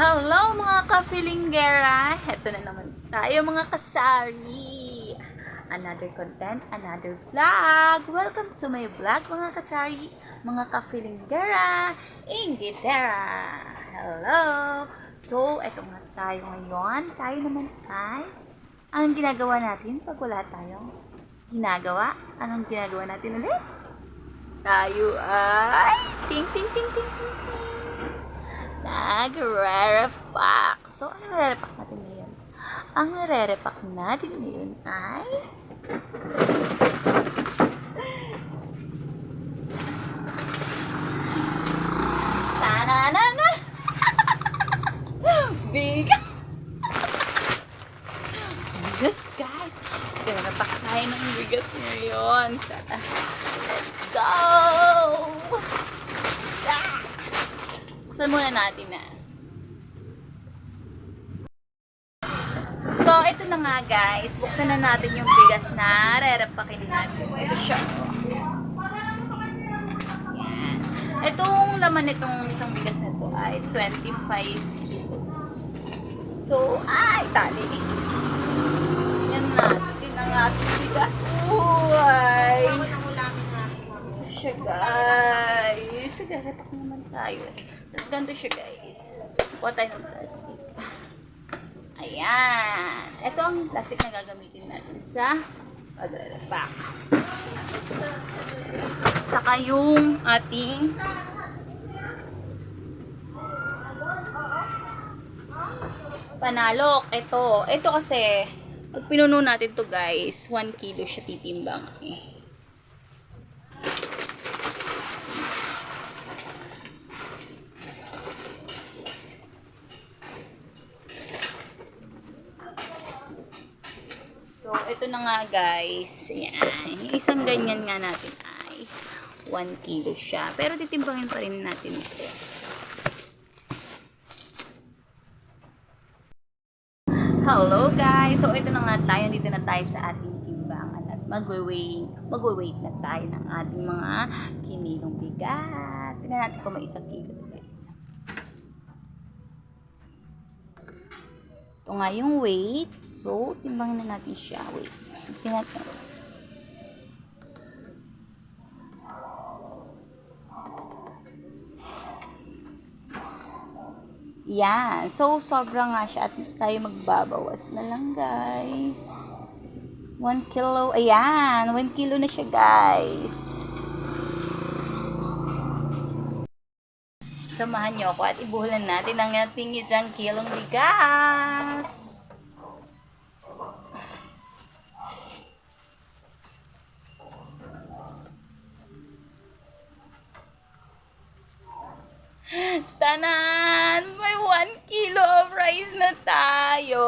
Hello mga ka-feelinggera! Heto na naman tayo mga kasari! Another content, another vlog! Welcome to my vlog mga kasari, mga ka-feelinggera, inggitera! Hello! So, eto nga tayo ngayon. Tayo naman ay, anong ginagawa natin pag wala tayong ginagawa? Anong ginagawa natin ulit? Tayo ay, ting ting ting ting ting ting! Nagre-repack. So, ano nare-repack natin ngayon? Ang nare-repack natin ngayon ay tananana! Bigas! Bigas, guys! Nare-repack tayo ng bigas ngayon. Let's go! Buksan muna natin na. So, ito na nga guys. Buksan na natin yung bigas na re-repakin natin. Ito siya. Yan. Itong laman nitong isang bigas na ito ay 25 kilos. So, ay, tali. Yan natin ang ating bigas. Uy! Ito siya guys. Re-repak naman tayo. Tapos ganito siya guys. Kuha tayo ng plastic. Ayan. Ito ang plastic na gagamitin natin sa pag-repack. Saka yung ating panalok. Ito kasi pag pinuno natin to guys, 1 kilo siya titimbang. So, ito na nga guys. Ayan. Yung isang ganyan nga natin ay 1 kilo siya. Pero titimbangin pa rin natin ito. Hello guys! So, ito na nga tayo. Dito na tayo sa ating timbangan at magwe-weight na tayo ng ating mga kinilong bigas. Tingnan natin kung may 1 kilo guys. Ito nga yung weight. So, timbangin na natin siya. Wait. Tingnan natin. Yan. So, sobra nga siya at tayo magbabawas na lang, guys. 1 kilo. Ayan. 1 kilo na siya, guys. Samahan niyo ako at ibuhulan natin ang ating 1 kilong bigas. Tanan! May 1 kilo of rice na tayo!